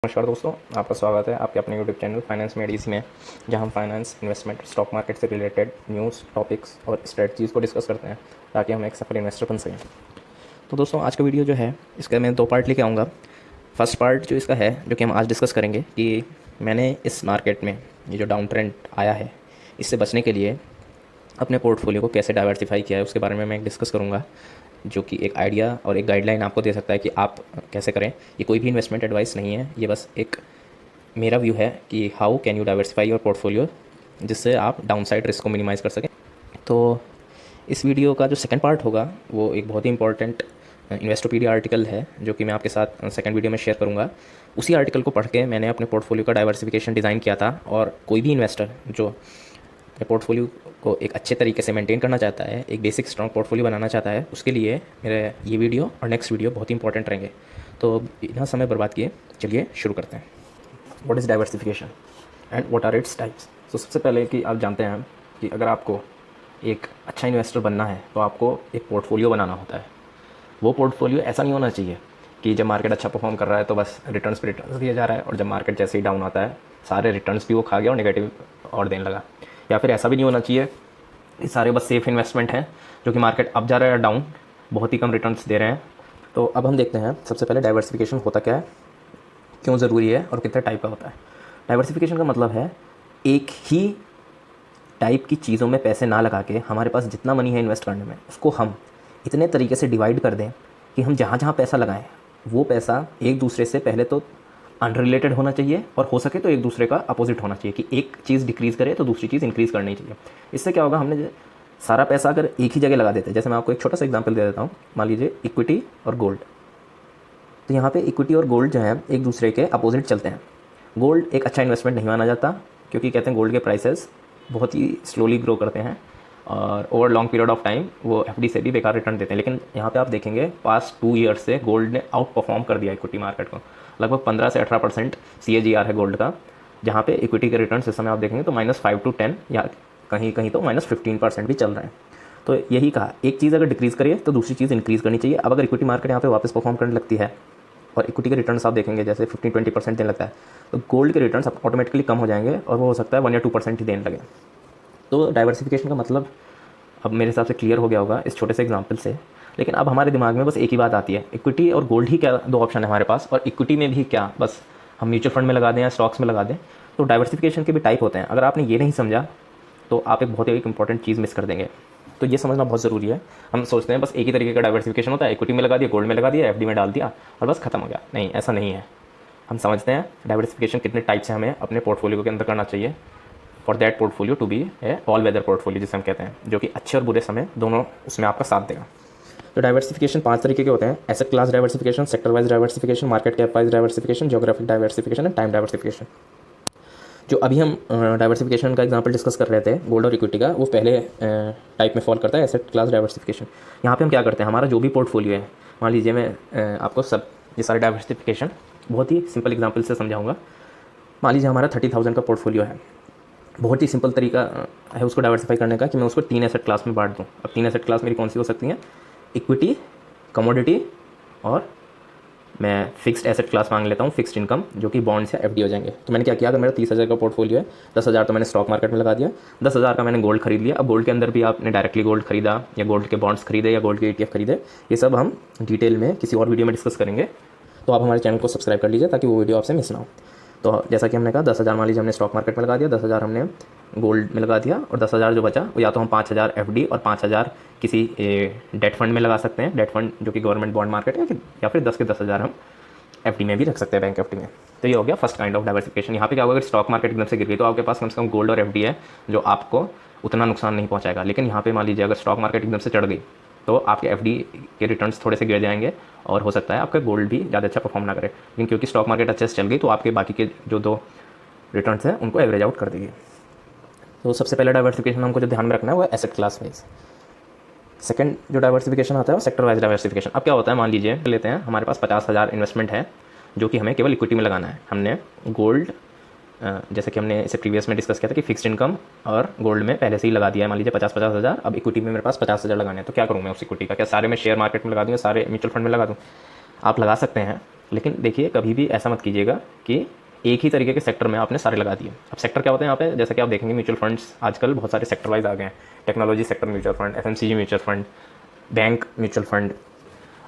नमस्कार दोस्तों, आपका स्वागत है आपके अपने यूट्यूब चैनल फाइनेंस में एडीसी में, जहां हम फाइनेंस, इन्वेस्टमेंट, स्टॉक मार्केट से रिलेटेड न्यूज़, टॉपिक्स और स्ट्रेटजीज़ को डिस्कस करते हैं ताकि हम एक सफल इन्वेस्टर बन सकें। तो दोस्तों, आज का वीडियो जो है इसका मैं 2 पार्ट लेके आऊँगा। फर्स्ट पार्ट जो इसका है, जो कि हम आज डिस्कस करेंगे कि मैंने इस मार्केट में ये जो डाउन ट्रेंड आया है, इससे बचने के लिए अपने पोर्टफोलियो को कैसे डाइवर्सिफाई किया है, उसके बारे में मैं डिस्कस करूँगा, जो कि एक आइडिया और एक गाइडलाइन आपको दे सकता है कि आप कैसे करें। ये कोई भी इन्वेस्टमेंट एडवाइस नहीं है, ये बस एक मेरा व्यू है कि how can you diversify your portfolio, जिससे आप डाउनसाइड रिस्क को मिनिमाइज़ कर सकें। तो इस वीडियो का जो सेकंड पार्ट होगा वो एक बहुत ही इंपॉर्टेंट इन्वेस्टोपीडिया आर्टिकल है, जो कि मैं आपके साथ सेकंड वीडियो में शेयर करूँगा। उसी आर्टिकल को पढ़ के मैंने अपने पोर्टफोलियो का डाइवर्सिफिकेशन डिज़ाइन किया था, और कोई भी इन्वेस्टर जो अपने पोर्टफोलियो को एक अच्छे तरीके से मेंटेन करना चाहता है, एक बेसिक स्ट्रॉन्ग पोर्टफोलियो बनाना चाहता है, उसके लिए मेरे ये वीडियो और नेक्स्ट वीडियो बहुत ही इंपॉर्टेंट रहेंगे। तो बिना समय बर्बाद किए चलिए शुरू करते हैं। What is diversification and what are its types. तो सबसे पहले कि आप जानते हैं कि अगर आपको एक अच्छा इन्वेस्टर बनना है तो आपको एक पोर्टफोलियो बनाना होता है। वो पोर्टफोलियो ऐसा नहीं होना चाहिए कि जब मार्केट अच्छा परफॉर्म कर रहा है तो बस रिटर्न्स पे रिटर्न्स दिया जा रहा है, और जब मार्केट जैसे ही डाउन आता है सारे रिटर्न्स भी वो खा गया और नेगेटिव और देने लगा। या फिर ऐसा भी नहीं होना चाहिए कि सारे बस सेफ इन्वेस्टमेंट हैं, जो कि मार्केट अप जा रहा है या डाउन बहुत ही कम रिटर्न्स दे रहे हैं। तो अब हम देखते हैं सबसे पहले डाइवर्सिफिकेशन होता क्या है, क्यों ज़रूरी है और कितने टाइप का होता है। डाइवर्सिफिकेशन का मतलब है एक ही टाइप की चीज़ों में पैसे ना लगा के हमारे पास जितना मनी है इन्वेस्ट करने में, उसको हम इतने तरीके से डिवाइड कर दें कि हम जहाँ जहाँ पैसा लगाएं वो पैसा एक दूसरे से पहले तो अनरिलेटेड होना चाहिए, और हो सके तो एक दूसरे का अपोजिट होना चाहिए, कि एक चीज़ डिक्रीज़ करे तो दूसरी चीज़ इंक्रीज़ करनी चाहिए। इससे क्या होगा, हमने सारा पैसा अगर एक ही जगह लगा देते हैं, जैसे मैं आपको एक छोटा सा एग्जांपल दे देता हूँ, मान लीजिए इक्विटी और गोल्ड। तो यहाँ पे इक्विटी और गोल्ड जो है एक दूसरे के अपोजिट चलते हैं। गोल्ड एक अच्छा इन्वेस्टमेंट नहीं माना जाता, क्योंकि कहते हैं गोल्ड के प्राइसेस बहुत ही स्लोली ग्रो करते हैं और over long period of time वो एफडी से भी बेकार रिटर्न देते हैं। लेकिन यहाँ पे आप देखेंगे पास्ट 2 ईयर्स से गोल्ड ने आउट परफॉर्म कर दिया इक्विटी मार्केट को। लगभग 15 से 18% CAGR है गोल्ड का, जहाँ पे इक्विटी के रिटर्न इस समय आप देखेंगे तो -5 to 10 या कहीं कहीं तो -15% भी चल रहे हैं। तो यही कहा, एक चीज़ अगर डिक्रीज़ करिए तो दूसरी चीज़ इंक्रीज़ करनी चाहिए। अब अगर इक्विटी मार्केट यहाँ पे वापस परफॉर्म करने लगती है और इक्विटी के रिटर्न्स आप देखेंगे जैसे 15-20% देने लगता है, तो गोल्ड के रिटर्न्स ऑटोमेटिकली कम हो जाएंगे और वो हो सकता है 1 या 2% ही देने लगे। तो डाइवर्सिफिकेशन का मतलब अब मेरे हिसाब से क्लियर हो गया होगा इस छोटे से एग्जांपल से। लेकिन अब हमारे दिमाग में बस एक ही बात आती है, इक्विटी और गोल्ड ही क्या 2 ऑप्शन है हमारे पास, और इक्विटी में भी क्या बस हम म्यूचुअल फंड में लगा दें या स्टॉक्स में लगा दें। तो डाइवर्सिफिकेशन के भी टाइप होते हैं। अगर आपने ये नहीं समझा तो आप एक बहुत ही इंपॉर्टेंट चीज़ मिस कर देंगे। तो ये समझना बहुत ज़रूरी है। हम सोचते हैं बस एक ही तरीके का डाइवर्सिफिकेशन होता है, इक्विटी में लगा दिया, गोल्ड में लगा दिया, एफडी में डाल दिया और बस खत्म हो गया। नहीं, ऐसा नहीं है। हम समझते हैं डाइवर्सिफिकेशन कितने टाइप से हमें अपने पोर्टफोलियो के अंदर करना चाहिए for that portfolio to be a all weather portfolio, जिसे हम कहते हैं, जो कि अच्छे और बुरे समय दोनों उसमें आपका साथ देगा। तो डाइवर्सिफिकेशन 5 तरीके के होते हैं: asset class diversification, sector wise diversification, market cap wise diversification, geographic diversification and time diversification. जो अभी हम डाइवर्सिफिकेशन का एग्जांपल डिस्कस कर रहे थे गोल्ड और इक्विटी का, वो पहले टाइप में फॉल करता है, एसेट क्लास डाइवर्सिफिकेशन। यहाँ पे हम क्या करते हैं, हमारा जो भी पोर्टफोलियो है, मान लीजिए मैं आपको सब ये सारे डाइवर्सिफिकेशन बहुत ही सिंपल एग्जांपल से समझाऊंगा। मान लीजिए हमारा 30,000 का पोर्टफोलियो है। बहुत ही सिंपल तरीका है उसको डाइवर्सिफाई करने का कि मैं उसको 3 एसेट क्लास में बांट दूँ। अब 3 एसेट क्लास मेरी कौन सी हो सकती हैं? इक्विटी, कमोडिटी और मैं फिक्स्ड एसेट क्लास मांग लेता हूँ, फिक्स्ड इनकम, जो कि बॉन्ड्स या एफडी हो जाएंगे। तो मैंने क्या किया, अगर मेरा 30,000 का पोर्टफोलियो है, 10,000 तो मैंने स्टॉक मार्केट में लगा दिया, 10,000 का मैंने गोल्ड खरीद लिया। अब गोल्ड के अंदर भी आपने डायरेक्टली गोल्ड खरीदा या गोल्ड के बॉन्ड्स खरीदे या गोल्ड के ETF खरीदे, ये सब हम डिटेल में किसी और वीडियो में डिस्कस करेंगे। तो आप हमारे चैनल को सब्सक्राइब कर लीजिए ताकि वो वीडियो आपसे मिस ना हो। तो जैसा कि हमने कहा, 10,000 मान लीजिए हमने स्टॉक मार्केट में लगा दिया, 10,000 हमने गोल्ड में लगा दिया, और 10,000 जो बचा वो या तो हम 5,000 एफडी और 5,000 किसी डेट फंड में लगा सकते हैं, डेट फंड जो कि गवर्नमेंट बॉन्ड मार्केट है, या फिर 10 के 10,000 हम एफडी में भी रख सकते हैं, बैंक एफडी में। तो ये हो गया फर्स्ट काइंड ऑफ डाइवर्सिफिकेशन। यहाँ पे क्या होगा, अगर स्टॉक मार्केट एकदम से गिर गई तो आपके पास कम से कम गोल्ड और एफडी है जो आपको उतना नुकसान नहीं पहुँचाएगा। लेकिन यहाँ पे मान लीजिए अगर स्टॉक मार्केट एकदम से चढ़ गई तो आपके एफडी के रिटर्न्स थोड़े से गिर जाएंगे और हो सकता है आपका गोल्ड भी ज़्यादा अच्छा परफॉर्म ना करे। लेकिन क्योंकि स्टॉक मार्केट अच्छे से चल गई तो आपके बाकी के जो 2 रिटर्न्स हैं उनको एवरेज आउट कर देगी। तो सबसे पहले डाइवर्सिफिकेशन हमको जो ध्यान में रखना है वो है एसेट क्लास वाइज। सेकंड जो डाइवर्सिफिकेशन आता है वो सेक्टर वाइज डाइवर्सिफिकेशन। अब क्या होता है, मान लीजिए लेते हैं हमारे पास 50,000 इन्वेस्टमेंट है जो कि हमें केवल इक्विटी में लगाना है। हमने गोल्ड, जैसे कि हमने इसे प्रीवियस में डिस्कस किया था कि फिक्स्ड इनकम और गोल्ड में पहले से ही लगा दिया है, मान लीजिए 50-50 हज़ार। अब इक्विटी में मेरे पास 50 हज़ार लगाने हैं, तो क्या करूँ मैं उस इक्विटी का? क्या सारे मैं शेयर मार्केट में लगा दूँ या सारे म्यूचुअल फंड में लगा दूँ? आप लगा सकते हैं, लेकिन देखिए कभी भी ऐसा मत कीजिएगा कि एक ही तरीके के सेक्टर में आपने सारे लगा दिए। अब सेक्टर क्या होते हैं यहाँ पे, जैसा कि आप देखेंगे म्यूचुअल फंड्स आजकल बहुत सारे सेक्टर वाइज आ गए हैं। Technology sector mutual fund, FMCG mutual fund, bank mutual fund,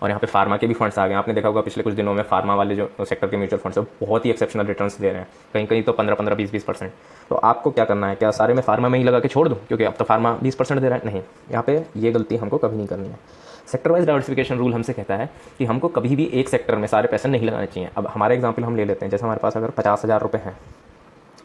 और यहाँ पे फार्मा के भी फंड्स आ गए हैं। आपने देखा होगा पिछले कुछ दिनों में फार्मा वाले जो सेक्टर के म्यूचुअल फंड्स है बहुत ही एक्सेप्शनल रिटर्न्स दे रहे हैं, कहीं कहीं तो 15-15, 20-20%। तो आपको क्या करना है, क्या सारे में फार्मा में ही लगा के छोड़ दूँ क्योंकि अब तो फार्मा 20% दे रहा है? नहीं, यहाँ पे ये गलती हमको कभी नहीं करनी है। सेक्टर वाइज डाइवर्सिफिकेशन रूल हमसे कहता है कि हमको कभी भी एक सेक्टर में सारे पैसे नहीं लगाने चाहिए। अब हमारा एग्जाम्पल हम ले लेते हैं, जैसे हमारे पास अगर 50,000 रुपये हैं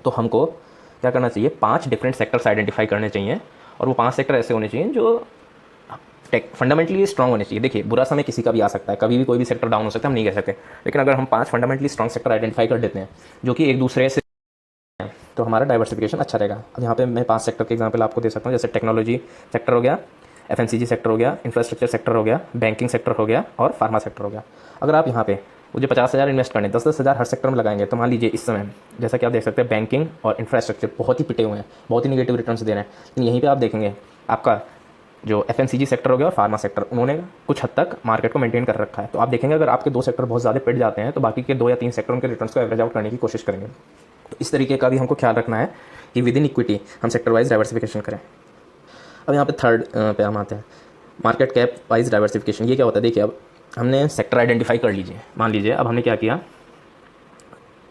तो हमको क्या करना चाहिए, 5 डिफरेंट सेक्टर्स आइडेंटिफाई करने चाहिए, और वो 5 सेक्टर ऐसे होने चाहिए जो फंडामेंटली स्ट्रॉन्ग होने चाहिए। देखिए बुरा समय किसी का भी आ सकता है, कभी भी कोई भी सेक्टर डाउन हो सकता है, हम नहीं कह सकते, लेकिन अगर हम 5 फंडामेंटली स्ट्रॉन्ग सेक्टर आइडेंटिफाई कर देते हैं जो कि एक दूसरे से, तो हमारा डाइवर्सिफिकेशन अच्छा रहेगा। अब यहाँ पे मैं 5 सेक्टर के एग्जांपल आपको दे सकता हूँ, जैसे टेक्नोलॉजी सेक्टर हो गया, एफएमसीजी सेक्टर हो गया, इंफ्रास्ट्रक्चर सेक्टर हो गया, बैंकिंग सेक्टर हो गया और फार्मा सेक्टर हो गया। अगर आप यहाँ पे मुझे 50,000 इन्वेस्ट करने, 10-10 हज़ार हर सेक्टर में लगाएंगे, तो मान लीजिए इस समय जैसा कि आप देख सकते हैं बैंकिंग और इंफ्रास्ट्रक्चर बहुत ही पिटे हुए हैं, बहुत ही निगेटिव रिटर्न्स दे रहे हैं। लेकिन यहीं पे आप देखेंगे आपका जो एफएमसीजी सेक्टर हो गया और फार्मा सेक्टर, उन्होंने कुछ हद तक मार्केट को मेंटेन कर रखा है। तो आप देखेंगे अगर आपके 2 सेक्टर बहुत ज़्यादा पिट जाते हैं तो बाकी के 2 या 3 सेक्टर उनके रिटर्न्स को एवरेज आउट करने की कोशिश करेंगे। तो इस तरीके का भी हमको ख्याल रखना है कि विद इन इक्विटी हम सेक्टर वाइज डाइवर्सिफिकेशन करें। अब यहाँ पे थर्ड पे हम आते हैं, मार्केट कैप वाइज डाइवर्सिफिकेशन। ये क्या होता है, देखिए अब हमने सेक्टर आइडेंटिफाई कर लीजिए, मान लीजिए अब हमने क्या किया,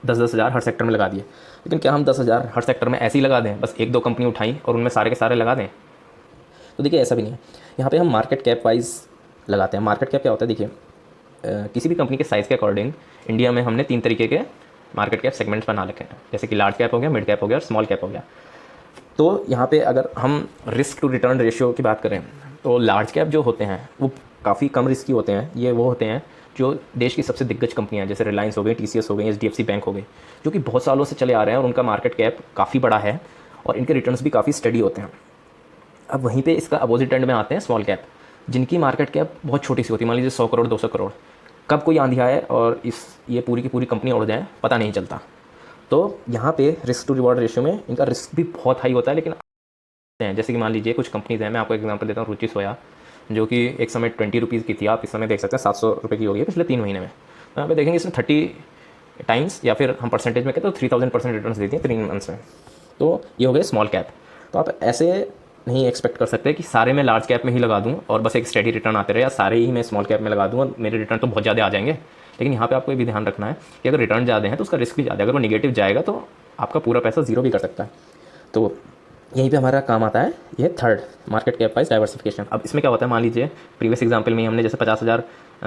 10-10 हज़ार हर सेक्टर में लगा दिए। लेकिन क्या हम 10,000 हर सेक्टर में ऐसे ही लगा दें, बस 1-2 कंपनी उठाई और उनमें सारे के सारे लगा दें? तो देखिए ऐसा भी नहीं है, यहाँ पे हम मार्केट कैप वाइज लगाते हैं। मार्केट कैप क्या होता है, देखिए किसी भी कंपनी के साइज़ के अकॉर्डिंग इंडिया में हमने 3 तरीके के मार्केट कैप सेगमेंट्स बना रखे हैं, जैसे कि लार्ज कैप हो गया, मिड कैप हो गया और स्मॉल कैप हो गया। तो यहाँ पे अगर हम रिस्क टू रिटर्न रेशियो की बात करें तो लार्ज कैप जो होते हैं वो काफ़ी कम रिस्की होते हैं। ये वो होते हैं जो देश की सबसे दिग्गज कंपनियां जैसे रिलायंस हो गई, टीसीएस हो गई, एचडीएफसी बैंक हो गई, जो कि बहुत सालों से चले आ रहे हैं और उनका मार्केट कैप काफ़ी बड़ा है और इनके रिटर्न्स भी काफ़ी स्टडी होते हैं। अब वहीं पे इसका अपोजिट एंड में आते हैं स्मॉल कैप, जिनकी मार्केट कैप बहुत छोटी सी होती है, मान लीजिए 100 करोड़ 200 करोड़। कब कोई आंधी आए और ये पूरी की पूरी कंपनी उड़ जाए पता नहीं चलता। तो यहाँ पे रिस्क टू रिवॉर्ड रेशियो में इनका रिस्क भी बहुत हाई होता है। लेकिन जैसे कि मान लीजिए कुछ कंपनीज हैं, मैं आपको एग्जांपल देता हूँ, रुचि सोया जो कि एक समय 20 रुपीज़ की थी, आप इस समय देख सकते हैं 700 रुपये की हो गई है पिछले 3 महीने में। तो यहाँ पे देखेंगे इसने 30 टाइम्स या फिर हम परसेंटेज में कहते हैं 3000% रिटर्न देती हैं 3 मंथ्स में। तो ये हो गए स्मॉल कैप। तो आप ऐसे नहीं एक्सपेक्ट कर सकते कि सारे मैं लार्ज कैप में ही लगा दूँ और बस एक स्टेडी रिटर्न आते रहे, या सारे ही मैं स्मॉल कैप में लगा दूँ और मेरे रिटर्न तो बहुत ज़्यादा आ जाएंगे। लेकिन यहाँ पे आपको ये भी ध्यान रखना है कि अगर रिटर्न ज़्यादा है तो उसका रिस्क भी ज़्यादा है। अगर वो निगेटिव जाएगा तो आपका पूरा पैसा जीरो भी कर सकता है। तो यहीं पे हमारा काम आता है ये third, market cap wise diversification. अब इसमें क्या होता है, मान लीजिए प्रीवियस एग्जांपल में हमने जैसे 50,000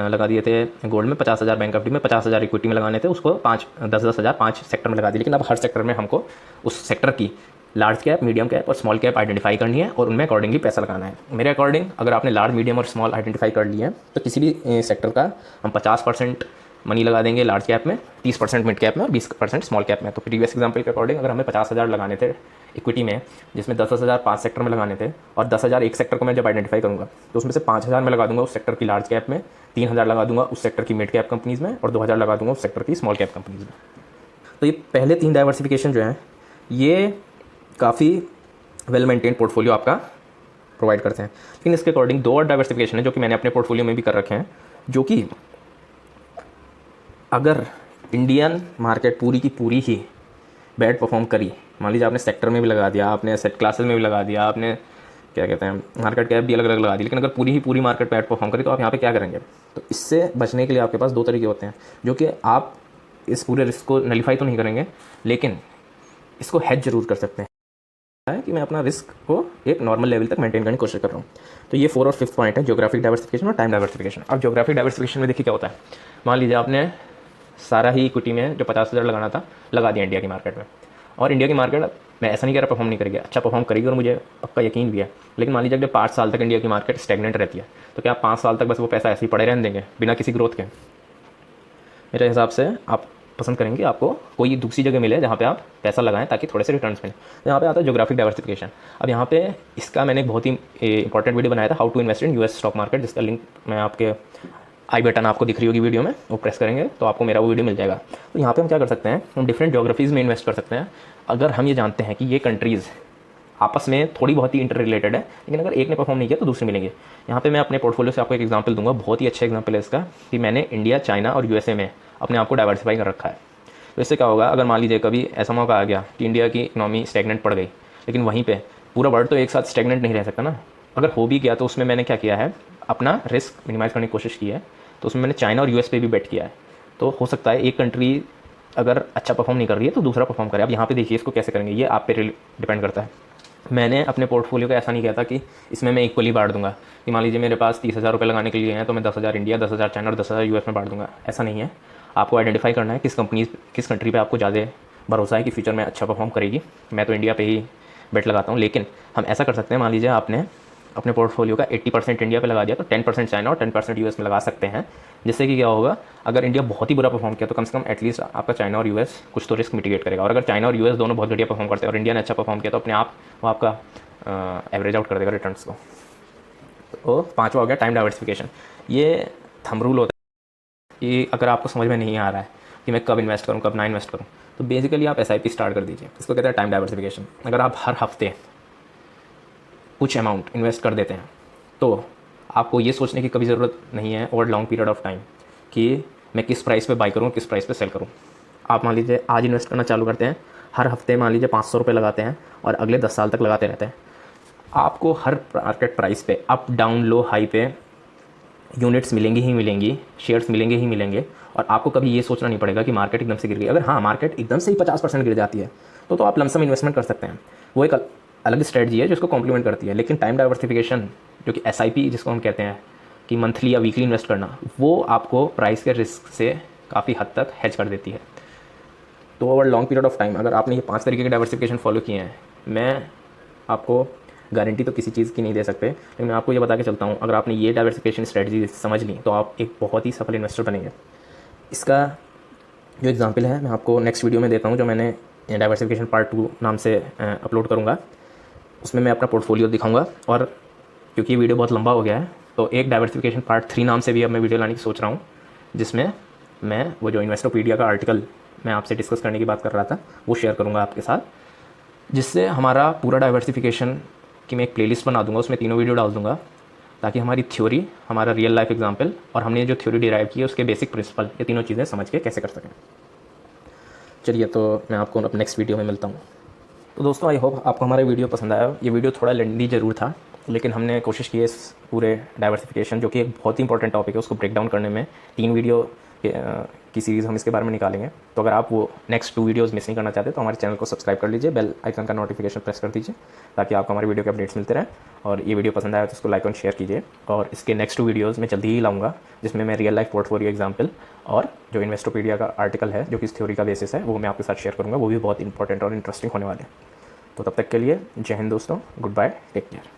लगा दिए थे गोल्ड में, 50,000 बैंक एफडी में, 50,000 इक्विटी में लगाने थे, उसको 10-10 हज़ार 5 सेक्टर में लगा दिए। लेकिन अब हर सेक्टर में हमको उस सेक्टर की लार्ज कैप, मीडियम कैप और स्मॉल कैप आइडेंटिफाई करनी है और उनमें अकॉर्डिंगली पैसा लगाना है। मेरे अकॉर्डिंग अगर आपने लार्ज, मीडियम और स्मॉल आइडेंटिफाई कर लिया है तो किसी भी सेक्टर का हम 50% मनी लगा देंगे लार्ज कैप में, 30% मिड कैप में और 20% स्मॉल कैप में। तो प्रीवियस एग्जांपल के अकॉर्डिंग अगर हमें 50,000 लगाने थे इक्विटी में, जिसमें 10-10 हज़ार 5 सेक्टर में लगाने थे, और 10,000 एक सेक्टर को मैं जब आइडेंटिफाई करूँगा तो उसमें से 5,000 में लगा दूंगा उस सेक्टर की लार्ज कैप में, 3,000 लगा दूंगा उस सेक्टर की मिड कैप कंपनीज़ में और 2,000 लगा दूंगा उस सेक्टर की स्मॉल कैप कंपनीज़ में। तो ये पहले 3 डाइवर्सिफिकेशन जो हैं ये काफ़ी वेल मेंटेन पोर्टफोलियो आपका प्रोवाइड करते हैं। लेकिन इसके अकॉर्डिंग 2 और डाइवर्सिफिकेशन है जो कि मैंने अपने पोर्टफोलियो में भी कर रखे हैं, जो कि अगर इंडियन मार्केट पूरी की पूरी ही बैड परफॉर्म करी, मान लीजिए आपने सेक्टर में भी लगा दिया, आपने एसेट क्लासेस में भी लगा दिया, आपने क्या कहते हैं मार्केट कैप भी अलग अलग लगा दी, लेकिन अगर पूरी ही पूरी मार्केट बैड परफॉर्म करी तो आप यहाँ पे क्या करेंगे? तो इससे बचने के लिए आपके पास 2 तरीके होते हैं, जो कि आप इस पूरे रिस्क को नलीफाई तो नहीं करेंगे लेकिन इसको हेज जरूर कर सकते हैं कि मैं अपना रिस्क को एक नॉर्मल लेवल तक मेंटेन करने की कोशिश कर रहा हूँ। तो ये 4 और 5th पॉइंट है, ज्योग्राफिक डाइवर्सिफिकेशन और टाइम डाइवर्सिफिकेशन। अब ज्योग्राफिक डाइवर्सिफिकेशन में देखिए क्या होता है, मान लीजिए आपने सारा ही इक्विटी में जो 50,000 लगाना था लगा दिया इंडिया की मार्केट में, और इंडिया की मार्केट मैं ऐसा नहीं कह रहा परफॉर्म नहीं करेगी, अच्छा परफॉर्म करेगी और मुझे पक्का यकीन भी है। लेकिन मान लीजिए अगर 5 साल तक इंडिया की मार्केट स्टेगनेंट रहती है तो क्या आप 5 साल तक बस वो पैसा ऐसे ही पड़े रहने देंगे बिना किसी ग्रोथ के? मेरे हिसाब से आप पसंद करेंगे आपको कोई दूसरी जगह मिले जहाँ पे आप पैसा लगाएं ताकि थोड़े से रिटर्न्स मिलें। तो यहाँ पे आता है ज्योग्राफिक डाइवर्सिफिकेशन। अब यहाँ पे इसका मैंने एक बहुत ही इंपॉर्टेंट वीडियो बनाया था, how to invest in US stock market, जिसका लिंक मैं आपके आई बटन आपको दिख रही होगी वीडियो में, वो प्रेस करेंगे तो आपको मेरा वो वीडियो मिल जाएगा। तो यहाँ पे हम क्या कर सकते हैं, हम डिफरेंट ज्योग्राफीज़ में इन्वेस्ट कर सकते हैं अगर हम ये जानते हैं कि ये कंट्रीज़ आपस में थोड़ी बहुत ही इंटर रिलेटेड है, लेकिन अगर एक ने परफॉर्म नहीं किया तो दूसरे मिलेंगे। यहाँ पे मैं अपने पोर्टफोलियो से आपको एक एग्जांपल दूंगा, बहुत ही अच्छा एग्जांपल है इसका, कि मैंने इंडिया, चाइना और यूएसए में अपने आप को डाइवर्सिफाई कर रखा है। तो इससे क्या होगा, अगर मान लीजिए कभी ऐसा मौका आ गया कि इंडिया की इकनॉमी स्टैग्नेंट पड़ गई, लेकिन वहीं पर पूरा वर्ल्ड तो एक साथ स्टैग्नेंट नहीं रह सकता ना, अगर हो भी गया तो उसमें मैंने क्या किया है, अपना रिस्क मिनिमाइज़ करने की कोशिश की है। तो उसमें मैंने चाइना और यूएस पे भी बेट किया है। तो हो सकता है एक कंट्री अगर अच्छा परफॉर्म नहीं कर रही है तो दूसरा परफॉर्म करे। अब यहाँ पे देखिए इसको कैसे करेंगे, ये आप पे डिपेंड करता है। मैंने अपने पोर्टफोलियो का ऐसा नहीं किया था कि इसमें मैं इक्वली बांट दूंगा, कि मान लीजिए मेरे पास 30,000 रुपये लगाने के लिए हैं तो मैं 10,000 इंडिया, 10,000 चाइना और 10,000 यूएस में बांट दूंगा। ऐसा नहीं है, आपको आइडेंटिफाई करना है किस कंट्री पे आपको ज़्यादा भरोसा है कि फ्यूचर में अच्छा परफॉर्म करेगी। मैं तो इंडिया पे ही बेट लगाता हूँ, लेकिन हम ऐसा कर सकते हैं, मान लीजिए आपने अपने पोर्टफोलियो का 80% इंडिया पे लगा दिया तो 10% चाइना और 10% यूएस में लगा सकते हैं। जिससे कि क्या होगा, अगर इंडिया बहुत ही बुरा परफॉर्म किया तो कम से कम एटलीस्ट आपका चाइना और यूएस कुछ तो रिस्क मिटिगेट करेगा। और अगर चाइना और यूएस दोनों बहुत घटिया परफॉर्म करते हैं और इंडिया ने अच्छा परफॉर्म किया तो अपने आप वो आपका एवरेज आउट कर देगा रिटर्न्स को। तो पाँचवा हो गया टाइम डाइवर्सिफिकेशन। ये थंब रूल होता है कि अगर आपको समझ में नहीं आ रहा है कि मैं कब इन्वेस्ट करूँ कब ना इन्वेस्ट करूँ, तो बेसिकली आप SIP स्टार्ट कर दीजिए। इसको कहते हैं टाइम डाइवर्सिफिकेशन। अगर आप हर हफ्ते कुछ अमाउंट इन्वेस्ट कर देते हैं तो आपको ये सोचने की कभी ज़रूरत नहीं है over long period of time कि मैं किस प्राइस पे बाई करूँ, किस प्राइस पे सेल करूँ। आप मान लीजिए आज इन्वेस्ट करना चालू करते हैं, हर हफ्ते मान लीजिए 500 रुपये लगाते हैं और अगले 10 साल तक लगाते रहते हैं। आपको हर मार्केट प्राइस पे अप डाउन लो हाई पे यूनिट्स मिलेंगी ही मिलेंगी, शेयर्स मिलेंगे ही मिलेंगे, और आपको कभी ये सोचना नहीं पड़ेगा कि मार्केट एकदम से गिर गई। अगर हाँ मार्केट एकदम से ही 50% गिर जाती है तो आप लमसम इन्वेस्टमेंट कर सकते हैं, वो एक अलग स्ट्रेटजी है जिसको कॉम्प्लीमेंट करती है। लेकिन टाइम डाइवर्सिफिकेशन जो कि SIP जिसको हम कहते हैं कि मंथली या वीकली इन्वेस्ट करना, वो आपको प्राइस के रिस्क से काफ़ी हद तक हेज कर देती है। तो over long period of time अगर आपने ये 5 तरीके के डाइवर्सिफिकेशन फॉलो किए हैं, मैं आपको गारंटी तो किसी चीज़ की नहीं दे सकते, लेकिन मैं आपको ये बता के चलता हूँ, अगर आपने ये डाइवर्सिफिकेशन स्ट्रेटजी समझ ली तो आप एक बहुत ही सफल इन्वेस्टर बनेंगे। इसका जो एग्जांपल है मैं आपको नेक्स्ट वीडियो में देता हूँ, जो मैंने डाइवर्सिफिकेशन पार्ट 2 नाम से अपलोड करूँगा। उसमें मैं अपना पोर्टफोलियो दिखाऊंगा, और क्योंकि ये वीडियो बहुत लंबा हो गया है तो एक डाइवर्सिफिकेशन पार्ट 3 नाम से भी अब मैं वीडियो लाने की सोच रहा हूँ, जिसमें मैं वो जो इन्वेस्टोपीडिया का आर्टिकल मैं आपसे डिस्कस करने की बात कर रहा था वो शेयर करूँगा आपके साथ, जिससे हमारा पूरा डाइवर्सिफिकेशन की मैं एक प्लेलिस्ट बना दूंगा, उसमें तीनों वीडियो डाल दूंगा, ताकि हमारी थ्योरी, हमारा रियल लाइफ एग्जाम्पल और हमने जो थ्योरी डिराइव की है उसके बेसिक प्रिंसिपल, ये तीनों चीज़ें समझ के कैसे कर सकें। चलिए, तो मैं आपको अब नेक्स्ट वीडियो में मिलता हूँ। तो दोस्तों, आई होप आपको हमारा वीडियो पसंद आया। ये वीडियो थोड़ा लेंदी ज़रूर था, लेकिन हमने कोशिश की है इस पूरे डाइवर्सिफिकेशन, जो कि एक बहुत ही इंपॉर्टेंट टॉपिक है, उसको ब्रेक डाउन करने में। 3 वीडियो की सीरीज़ हम इसके बारे में निकालेंगे। तो अगर आप वो नेक्स्ट 2 वीडियोज़ मिस नहीं करना चाहते तो हमारे चैनल को सब्सक्राइब कर लीजिए, बेल आइकन का नोटिफिकेशन प्रेस कर दीजिए, ताकि आपको हमारे वीडियो के अपडेट्स मिलते रहें। और ये वीडियो पसंद आया तो उसको लाइक और शेयर कीजिए। और इसके नेक्स्ट 2 वीडियोज़ मैं जल्दी ही लाऊंगा, जिसमें मैं रियल लाइफ पोर्टफोलियो एग्जाम्पल और जो इन्वेस्टोपीडिया का आर्टिकल है जो कि इस थ्योरी का बेसिस है, वो मैं आपके साथ शेयर करूँगा। वो भी बहुत इंपॉर्टेंट और इंटरेस्टिंग होने वाले हैं। तो तब तक के लिए जय हिंद दोस्तों, गुड बाय, टेक केयर।